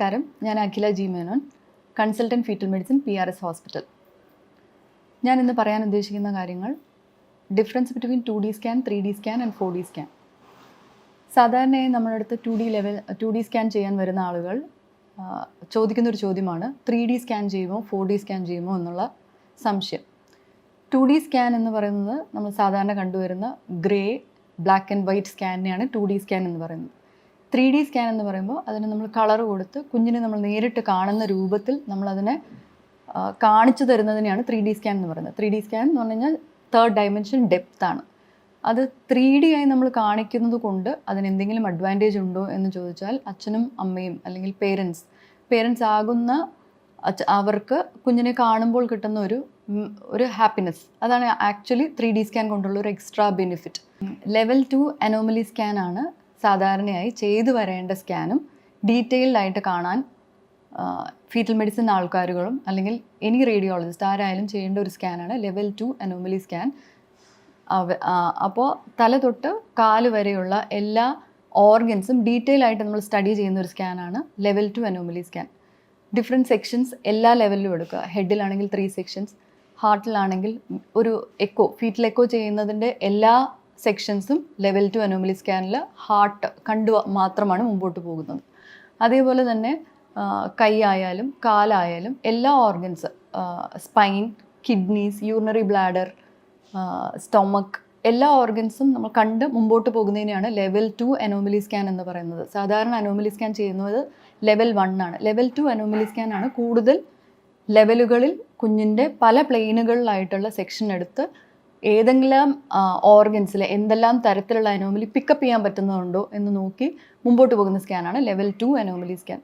നമസ്കാരം, ഞാൻ Akhila G Menon, consultant fetal medicine PRS hospital. ഞാൻ ഇന്ന് പറയാൻ ഉദ്ദേശിക്കുന്ന കാര്യങ്ങൾ difference between 2D scan, 3D scan and 4D scan. സാധാരണയായി നമ്മുടെ അടുത്ത് 2D സ്കാൻ ചെയ്യാൻ വരുന്ന ആളുകൾ ചോദിക്കുന്നൊരു ചോദ്യമാണ് 3D സ്കാൻ ചെയ്യുമോ 4D സ്കാൻ ചെയ്യുമോ എന്നുള്ള സംശയം. 2D സ്കാൻ എന്ന് പറയുന്നത് നമ്മൾ സാധാരണ കണ്ടുവരുന്ന ഗ്രേ, ബ്ലാക്ക് ആൻഡ് വൈറ്റ് സ്കാനിനെയാണ് 2D സ്കാൻ എന്ന് പറയുന്നത്. 3D സ്കാൻ എന്ന് പറയുമ്പോൾ അതിന് നമ്മൾ കളർ കൊടുത്ത് കുഞ്ഞിനെ നമ്മൾ നേരിട്ട് കാണുന്ന രൂപത്തിൽ നമ്മളതിനെ കാണിച്ചു തരുന്നതിനെയാണ് 3D സ്കാൻ എന്ന് പറയുന്നത്. 3D സ്കാൻ എന്ന് പറഞ്ഞു കഴിഞ്ഞാൽ തേർഡ് ഡയമെൻഷൻ ഡെപ്താണ്. അത് 3D ആയി നമ്മൾ കാണിക്കുന്നത് കൊണ്ട് അതിനെന്തെങ്കിലും അഡ്വാൻറ്റേജ് ഉണ്ടോ എന്ന് ചോദിച്ചാൽ അച്ഛനും അമ്മയും അല്ലെങ്കിൽ പേരൻസ് ആകുന്ന അവർക്ക് കുഞ്ഞിനെ കാണുമ്പോൾ കിട്ടുന്ന ഒരു ഹാപ്പിനെസ്, അതാണ് ആക്ച്വലി 3D സ്കാൻ കൊണ്ടുള്ള ഒരു extra benefit. Level 2 anomaly scan ആണ് സാധാരണയായി ചെയ്തു വരേണ്ട സ്കാനും ഡീറ്റെയിൽഡായിട്ട് കാണാൻ ഫീറ്റൽ മെഡിസിൻ ആൾക്കാരുകളും അല്ലെങ്കിൽ എനി റേഡിയോളജിസ്റ്റ് ആരായാലും ചെയ്യേണ്ട ഒരു സ്കാനാണ് ലെവൽ 2 അനോമലി സ്കാൻ. അപ്പോൾ തല തൊട്ട് കാല് വരെയുള്ള എല്ലാ ഓർഗൻസും ഡീറ്റെയിൽ ആയിട്ട് നമ്മൾ സ്റ്റഡി ചെയ്യുന്ന ഒരു സ്കാനാണ് level 2 anomaly scan. Different sections എല്ലാ ലെവലിലും എടുക്കുക. ഹെഡിലാണെങ്കിൽ 3 സെക്ഷൻസ്, ഹാർട്ടിലാണെങ്കിൽ ഒരു ഫീറ്റൽ എക്കോ ചെയ്യുന്നതിൻ്റെ എല്ലാ സെക്ഷൻസും ലെവൽ 2 അനോമലി സ്കാനിൽ ഹാർട്ട് കണ്ടു മാത്രമാണ് മുമ്പോട്ട് പോകുന്നത്. അതേപോലെ തന്നെ കൈ ആയാലും കാലായാലും എല്ലാ organs, spine, kidneys, urinary bladder, stomach, എല്ലാ ഓർഗൻസും നമ്മൾ കണ്ട് മുമ്പോട്ട് പോകുന്നതിനെയാണ് ലെവൽ 2 അനോമലി സ്കാൻ എന്ന് പറയുന്നത്. സാധാരണ അനോമലി സ്കാൻ ചെയ്യുന്നത് ലെവൽ 1 ആണ്. ലെവൽ 2 അനോമലി സ്കാൻ ആണ് കൂടുതൽ ലെവലുകളിൽ കുഞ്ഞിൻ്റെ പല പ്ലെയിനുകളിലായിട്ടുള്ള സെക്ഷൻ എടുത്ത് ഏതെങ്കിലും ഓർഗൻസിൽ എന്തെല്ലാം തരത്തിലുള്ള അനോമലി പിക്കപ്പ് ചെയ്യാൻ പറ്റുന്നുണ്ടോ എന്ന് നോക്കി മുമ്പോട്ട് പോകുന്ന സ്കാനാണ് ലെവൽ 2 അനോമലി സ്കാൻ.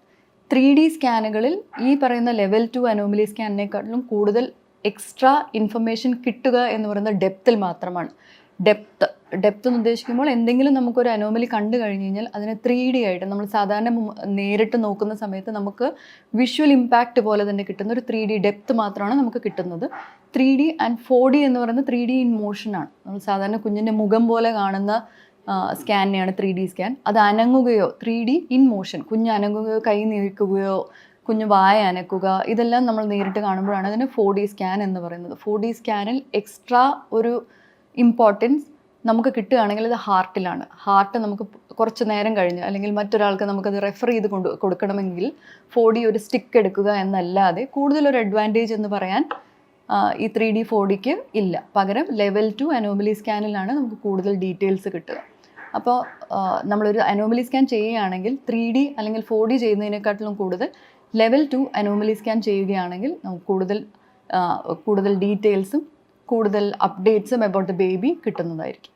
3D സ്കാനുകളിൽ ഈ പറയുന്ന ലെവൽ 2 അനോമലി സ്കാനിനെക്കാട്ടിലും കൂടുതൽ എക്സ്ട്രാ ഇൻഫർമേഷൻ കിട്ടുക എന്ന് പറയുന്നത് ഡെപ്തിൽ മാത്രമാണ്. ഡെപ്ത് എന്ന് ഉദ്ദേശിക്കുമ്പോൾ എന്തെങ്കിലും നമുക്കൊരു അനോമലി കണ്ടു കഴിഞ്ഞ് കഴിഞ്ഞാൽ അതിനെ 3D ആയിട്ട് നമ്മൾ സാധാരണ നേരിട്ട് നോക്കുന്ന സമയത്ത് നമുക്ക് വിഷ്വൽ ഇമ്പാക്റ്റ് പോലെ തന്നെ കിട്ടുന്ന ഒരു 3D ഡെപ്ത് മാത്രമാണ് നമുക്ക് കിട്ടുന്നത്. 3D ആൻഡ് 4D എന്ന് പറയുന്നത് 3D ഇൻ മോഷനാണ്. നമ്മൾ സാധാരണ കുഞ്ഞിൻ്റെ മുഖം പോലെ കാണുന്ന സ്കാനിനെയാണ് 3D സ്കാൻ. അത് അനങ്ങുകയോ 3D ഇൻ മോഷൻ, കുഞ്ഞ് അനങ്ങുകയോ കൈ നീക്കുകയോ കുഞ്ഞ് വായ അനക്കുക, ഇതെല്ലാം നമ്മൾ നേരിട്ട് കാണുമ്പോഴാണ് അതിന് 4D സ്കാൻ എന്ന് പറയുന്നത്. 4D സ്കാനിൽ എക്സ്ട്രാ ഒരു ഇമ്പോർട്ടൻസ് നമുക്ക് കിട്ടുകയാണെങ്കിൽ അത് ഹാർട്ടിലാണ്. ഹാർട്ട് നമുക്ക് കുറച്ച് നേരം കഴിഞ്ഞ് അല്ലെങ്കിൽ മറ്റൊരാൾക്ക് നമുക്കത് റെഫർ ചെയ്ത് കൊടുക്കണമെങ്കിൽ 4D ഒരു സ്റ്റിക്ക് എടുക്കുക എന്നല്ലാതെ കൂടുതലൊരു അഡ്വാൻറ്റേജ് എന്ന് പറയാൻ ഈ 3D 4Dക്ക് ഇല്ല. പകരം ലെവൽ 2 അനോമലി സ്കാനിലാണ് നമുക്ക് കൂടുതൽ ഡീറ്റെയിൽസ് കിട്ടുക. അപ്പോൾ നമ്മളൊരു അനോമലി സ്കാൻ ചെയ്യുകയാണെങ്കിൽ 3D അല്ലെങ്കിൽ 4D ചെയ്യുന്നതിനെക്കാട്ടിലും കൂടുതൽ ലെവൽ 2 അനോമലി സ്കാൻ ചെയ്യുകയാണെങ്കിൽ നമുക്ക് കൂടുതൽ ഡീറ്റെയിൽസും കൂടുതൽ അപ്ഡേറ്റ്സും അബൌട്ട് ദ ബേബി കിട്ടുന്നതായിരിക്കും.